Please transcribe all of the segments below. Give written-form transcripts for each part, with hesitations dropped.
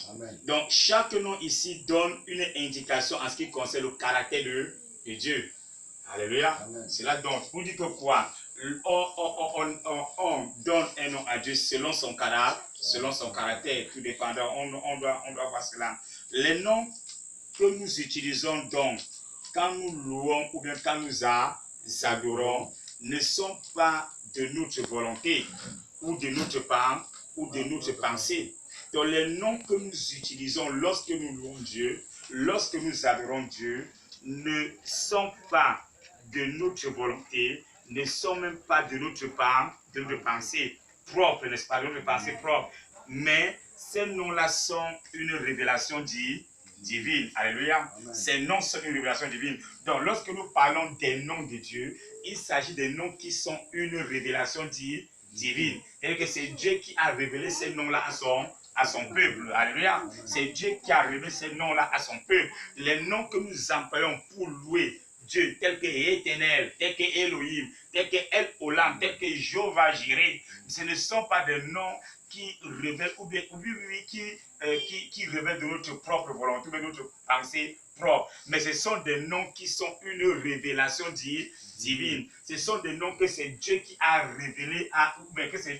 Alléluia. Donc, chaque nom ici donne une indication en ce qui concerne le caractère de Dieu. Alléluia. C'est là donc, pour dire que quoi? On donne un nom à Dieu selon son caractère, tout dépendant. On doit voir cela. Les noms que nous utilisons donc, quand nous louons ou bien quand nous adorons, ne sont pas de notre volonté ou de notre part ou de notre pensée. Donc les noms que nous utilisons lorsque nous louons Dieu, lorsque nous adorons Dieu, ne sont pas de notre volonté, ne sont même pas de notre part, de notre pensée propre, n'est-ce pas, de notre pensée propre. Mais ces noms-là sont une révélation divine. Alléluia. Ces noms sont une révélation divine. Donc, lorsque nous parlons des noms de Dieu, il s'agit des noms qui sont une révélation divine. C'est-à-dire que c'est Dieu qui a révélé ces noms-là à son peuple. Alléluia. C'est Dieu qui a révélé ces noms-là à son peuple. Les noms que nous employons pour louer Dieu, tel que Éternel, tel que Elohim, tel que El Olam, tel que Jéhovah Jireh, ce ne sont pas des noms qui révèlent ou bien qui révèlent de notre propre volonté, de notre pensée propre. Mais ce sont des noms qui sont une révélation divine. Ce sont des noms que c'est Dieu qui a révélé, que c'est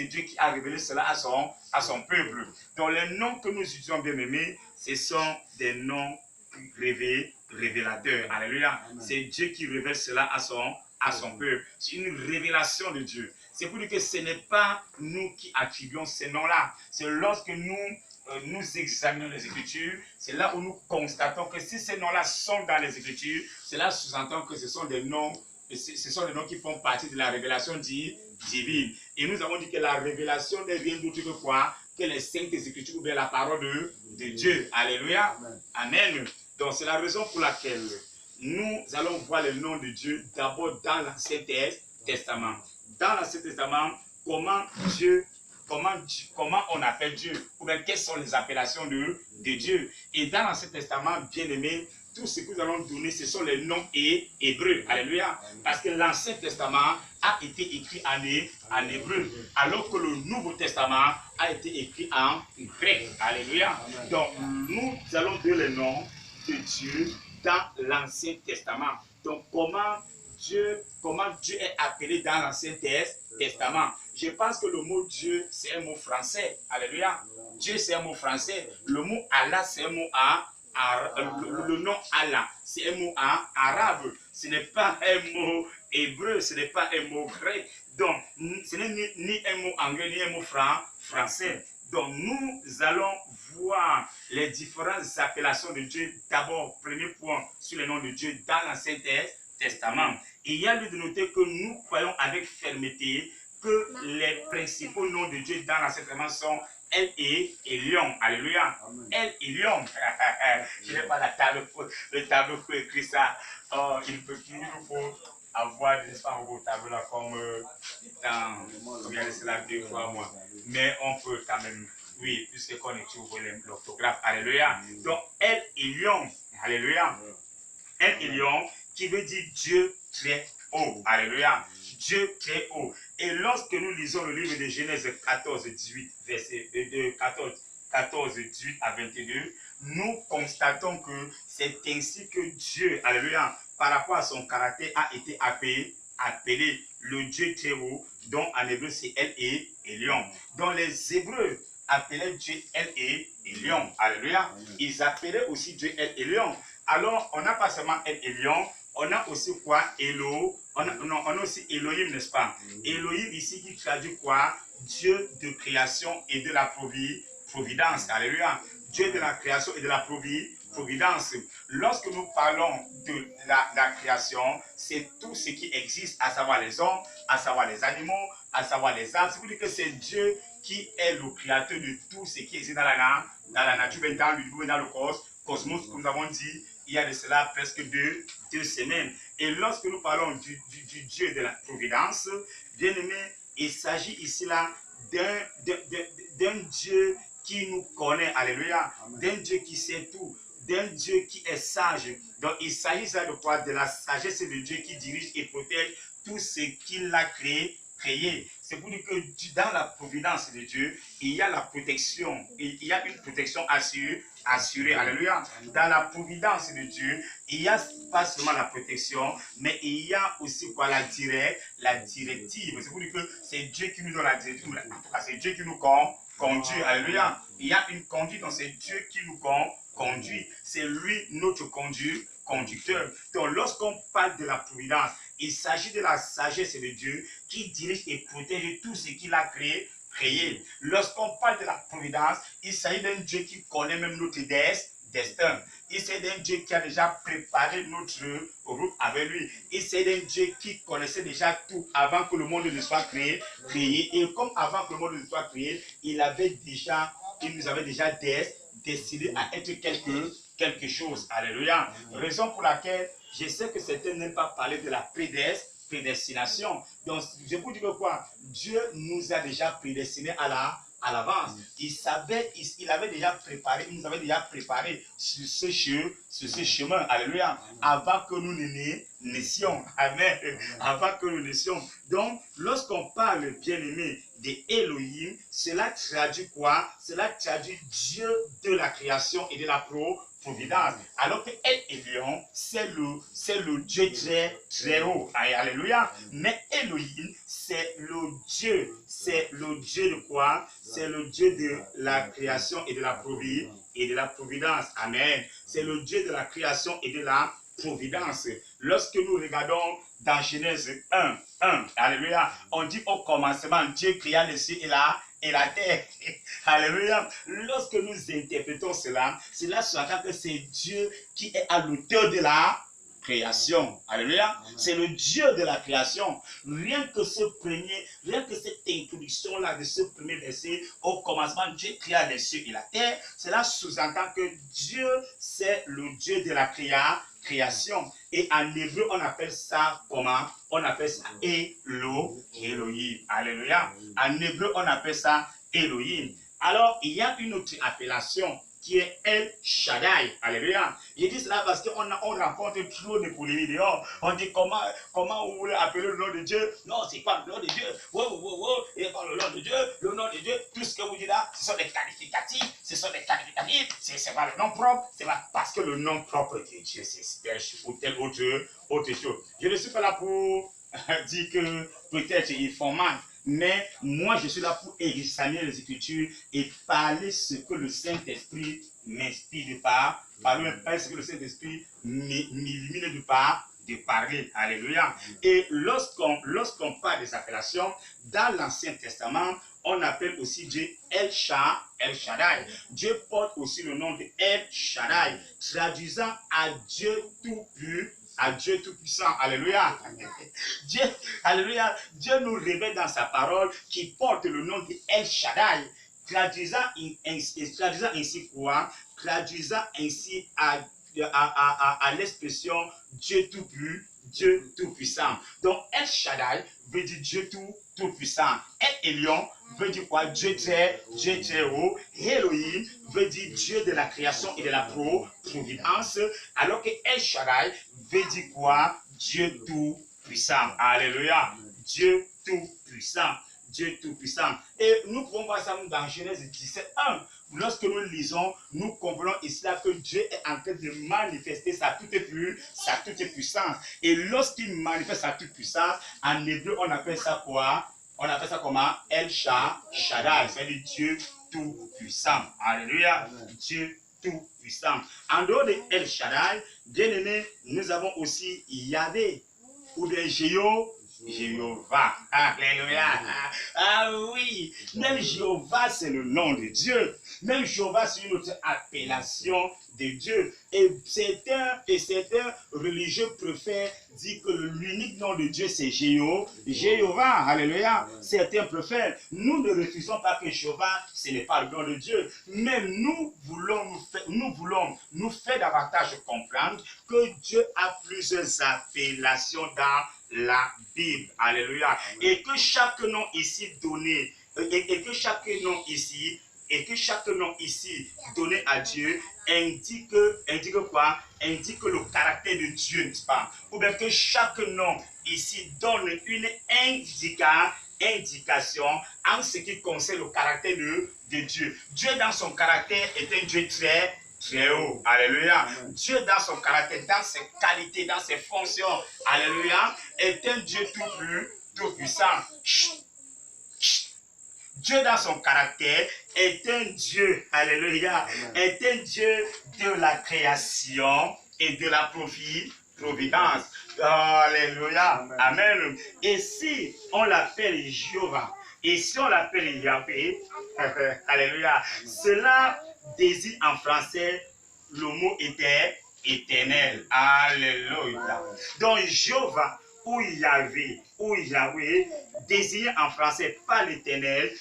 Dieu qui a révélé cela à son peuple. Donc les noms que nous utilisons, bien aimés, ce sont des noms révélateurs. Alléluia. C'est Dieu qui révèle cela à son peuple. C'est une révélation de Dieu. C'est pour dire que ce n'est pas nous qui attribuons ces noms-là. C'est lorsque nous examinons les Écritures, c'est là où nous constatons que si ces noms-là sont dans les Écritures, cela sous-entend que ce sont des noms qui font partie de la révélation divine. Et nous avons dit que la révélation n'est rien d'autre que quoi? Que les saintes Écritures ou bien la parole de Dieu. Alléluia. Amen. Donc c'est la raison pour laquelle nous allons voir le nom de Dieu d'abord dans l'Ancien Testament. Dans l'Ancien Testament, comment on appelle Dieu, ou bien quelles sont les appellations de Dieu. Et dans l'Ancien Testament, bien aimé, tout ce que nous allons donner, ce sont les noms hébreux. Alléluia. Parce que l'Ancien Testament a été écrit en hébreu, alors que le Nouveau Testament a été écrit en grec. Alléluia. Donc, nous allons donner les noms de Dieu dans l'Ancien Testament. Donc, comment Dieu est appelé dans l'Ancien Testament? Je pense que le mot Dieu, c'est un mot français. Alléluia. Dieu, c'est un mot français. Le mot Allah, c'est un mot le nom Allah, c'est un mot arabe. Ce n'est pas un mot hébreu, ce n'est pas un mot grec. Donc, ce n'est ni un mot anglais, ni un mot français. Donc, nous allons voir les différentes appellations de Dieu. D'abord, premier point sur le nom de Dieu dans l'Ancien Testament. Et il y a lieu de noter que nous croyons avec fermeté que les principaux noms de Dieu dans l'Ancien Testament sont El et Lion. Alléluia. El et Lion. Je n'ai pas le tableau pour écrire ça. Oh, il nous faut avoir des espaces au tableau là comme regardez cela 2 fois moi. Mais on peut quand même, oui, puisque qu'on écrit l'orthographe. Alléluia. Donc El et Lion. Alléluia. El et Lion qui veut dire Dieu très haut. Alléluia. Dieu très haut. Et lorsque nous lisons le livre de Genèse 14, 18, verset 14, 18 à 22, nous constatons que c'est ainsi que Dieu, alléluia, par rapport à son caractère, a été appelé le Dieu très haut, dont en hébreu c'est El et Lion. Donc les Hébreux appelaient Dieu El et Lion. Alléluia. Ils appelaient aussi Dieu El et Lion. Alors, on n'a pas seulement El et Lion, on a aussi quoi? On a aussi Elohim, n'est-ce pas? Elohim ici qui traduit quoi? Dieu de création et de la providence. Alléluia. Dieu de la création et de la providence. Lorsque nous parlons de la création, c'est tout ce qui existe, à savoir les hommes, à savoir les animaux, à savoir les arbres. C'est pour dire que c'est Dieu qui est le créateur de tout ce qui existe dans la nature, dans l'univers, dans le cosmos, comme nous avons dit. Il y a de cela presque deux semaines. Et lorsque nous parlons du Dieu de la providence, bien aimé, il s'agit ici là d'un Dieu qui nous connaît, alléluia, d'un Dieu qui sait tout, d'un Dieu qui est sage. Donc il s'agit là de quoi? De la sagesse de Dieu qui dirige et protège tout ce qu'il a créé créé. C'est pour dire que dans la providence de Dieu, il y a la protection, il y a une protection assurée. Alléluia. Dans la providence de Dieu, il n'y a pas seulement la protection, mais il y a aussi quoi, la directive. C'est pour dire que c'est Dieu qui nous donne la directive. En tout cas, c'est Dieu qui nous conduit. Alléluia. Il y a une conduite, donc c'est Dieu qui nous conduit. C'est lui notre conducteur. Donc, lorsqu'on parle de la providence, il s'agit de la sagesse de Dieu qui dirige et protège tout ce qu'il a créé. Lorsqu'on parle de la providence, il s'agit d'un Dieu qui connaît même notre destin. Il s'agit d'un Dieu qui a déjà préparé notre route avec lui. Il s'agit d'un Dieu qui connaissait déjà tout avant que le monde ne soit créé. Et comme avant que le monde ne soit créé, il nous avait déjà décidé à être quelque chose. Alléluia. Raison pour laquelle je sais que certains n'aiment pas parler de la prédestination. Donc, je vous dis que quoi? Dieu nous a déjà prédestinés à l'avance. Il avait déjà préparé, il nous avait déjà préparé sur ce chemin. Alléluia. Avant que nous ne naissions. Amen. Avant que nous naissions. Donc, lorsqu'on parle, bien-aimé, d'Élohim, cela traduit quoi? Cela traduit Dieu de la création et de la providence. Alors que El Elyon, c'est le Dieu très, très haut. Alléluia. Mais Elohim, c'est le Dieu de quoi? C'est le Dieu de la création et de la providence. Amen. C'est le Dieu de la création et de la providence. Lorsque nous regardons dans Genèse 1, alléluia, on dit au commencement, Dieu créa les cieux et la terre. Alléluia. Lorsque nous interprétons cela sous-entend que c'est Dieu qui est à l'auteur de la création. Alléluia. C'est le Dieu de la création. Rien que cette introduction-là de ce premier verset, au commencement, Dieu créa les cieux et la terre, cela sous-entend que Dieu, c'est le Dieu de la création. Et en hébreu, on appelle ça comment? On appelle ça Elohim. Alléluia. En hébreu, on appelle ça Elohim. Alors, il y a une autre appellation qui est El Shaddai. Alléluia. Je dis cela parce qu'on rencontre trop de polémiques dehors. On dit comment vous voulez appeler le nom de Dieu? Non, c'est pas le nom de Dieu. Et pas le nom de Dieu. Le nom de Dieu, tout ce que vous dites là, ce sont des qualificatifs. C'est pas le nom propre. C'est pas parce que le nom propre de Dieu, c'est telle autre chose. Je ne suis pas là pour dire que peut-être il faut mal. Mais moi, je suis là pour examiner les Écritures et parler ce que le Saint-Esprit m'inspire de parler ce que le Saint-Esprit m'illumine de parler. Alléluia. Et lorsqu'on parle des appellations, dans l'Ancien Testament, on appelle aussi Dieu El Shaddai. Dieu porte aussi le nom de El Shaddai, traduisant à Dieu tout-puissant. Alléluia. Dieu nous révèle dans sa parole qui porte le nom de El Shaddai, traduisant ainsi quoi? Traduisant ainsi à l'expression Dieu tout-puissant. Donc El Shaddai veut dire Dieu tout-puissant. El Elyon veut dire quoi? Dieu très haut. Elohim veut dire Dieu de la création et de la providence. Alors que El Shaddai veut dire quoi? Dieu tout-puissant. Alléluia. Dieu tout-puissant. Dieu tout-puissant. Et nous pouvons voir ça dans Genèse 17:1. Lorsque nous lisons, nous comprenons ici que Dieu est en train de manifester sa toute puissance. Et lorsqu'il manifeste sa toute puissance, en hébreu, on appelle ça quoi? On appelle ça comment? El Shaddai, c'est-à-dire Dieu tout-puissant. Alléluia. Dieu tout-puissant. En dehors de El Shaddai, bien aimé, nous avons aussi Yahvé, ou bien Jéhovah. Alléluia. Ah oui. Même Jéhovah, c'est le nom de Dieu. Même Jéhovah, c'est une autre appellation de Dieu. Et certains religieux préfèrent dire que l'unique nom de Dieu, c'est Jéhovah. Alléluia. Certains préfèrent. Nous ne refusons pas que Jéhovah, ce n'est pas le nom de Dieu. Mais nous voulons nous faire davantage comprendre que Dieu a plusieurs appellations dans la Bible. Alléluia. Et que chaque nom ici donné, et que chaque nom ici donné à Dieu indique quoi? Indique le caractère de Dieu, n'est-ce pas? Ou bien que chaque nom ici donne une indication en ce qui concerne le caractère de Dieu. Dieu dans son caractère est un Dieu très haut. Alléluia. Dieu dans son caractère, dans ses qualités, dans ses fonctions, alléluia, est un Dieu tout puissant. Dieu dans son caractère est un Dieu, alléluia, est un Dieu de la création et de la providence. Alléluia, amen. Et si on l'appelle Jéhovah, et si on l'appelle Yahvé, alléluia, cela désigne en français le mot était éternel. Alléluia. Donc Jéhovah ou Yahvé ou Yahweh, désigné en français par l'Éternel,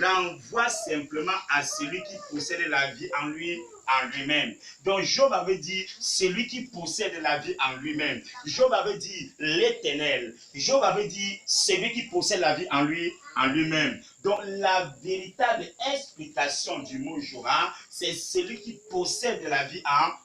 renvoie simplement à celui qui possède la vie en lui-même. Donc Job avait dit celui qui possède la vie en lui-même. Job avait dit l'Éternel. Job avait dit celui qui possède la vie en lui-même. Donc la véritable explication du mot Jéhovah, c'est celui qui possède la vie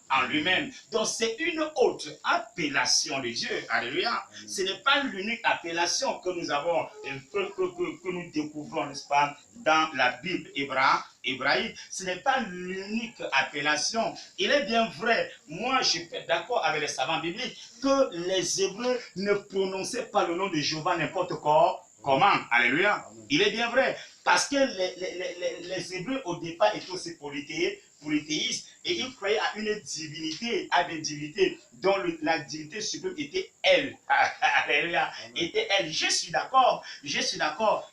en lui-même. Donc c'est une autre appellation de Dieu. Alléluia. Ce n'est pas l'unique appellation que nous avons, que nous découvrons, n'est-ce pas, dans la Bible hébraïque. Ce n'est pas l'unique appellation. Il est bien vrai, moi je suis d'accord avec les savants bibliques, que les Hébreux ne prononçaient pas le nom de Jéhovah n'importe comment. Alléluia. Il est bien vrai. Parce que les Hébreux au départ étaient aussi polythéistes et ils croyaient à une divinité, à des divinités dont la divinité suprême était elle. Alléluia. Était elle. Je suis d'accord.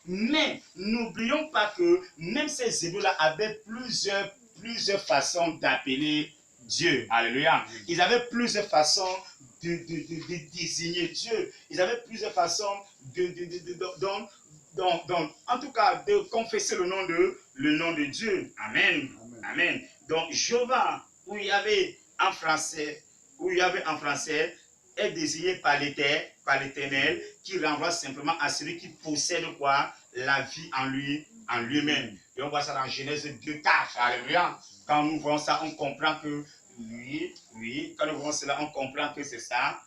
Mais n'oublions pas que même ces Hébreux-là avaient plusieurs façons d'appeler Dieu. Alléluia. Ils avaient plusieurs façons de désigner Dieu. Ils avaient plusieurs façons en tout cas, de confesser le nom de Dieu. Amen. Amen. Donc, Jéhovah, où il y avait en français, est désigné par l'Éternel, qui renvoie simplement à celui qui possède quoi? La vie en lui-même. Et on voit ça dans Genèse 2:4. Alléluia. Quand nous voyons ça, on comprend que, oui, quand nous voyons cela, on comprend que c'est ça.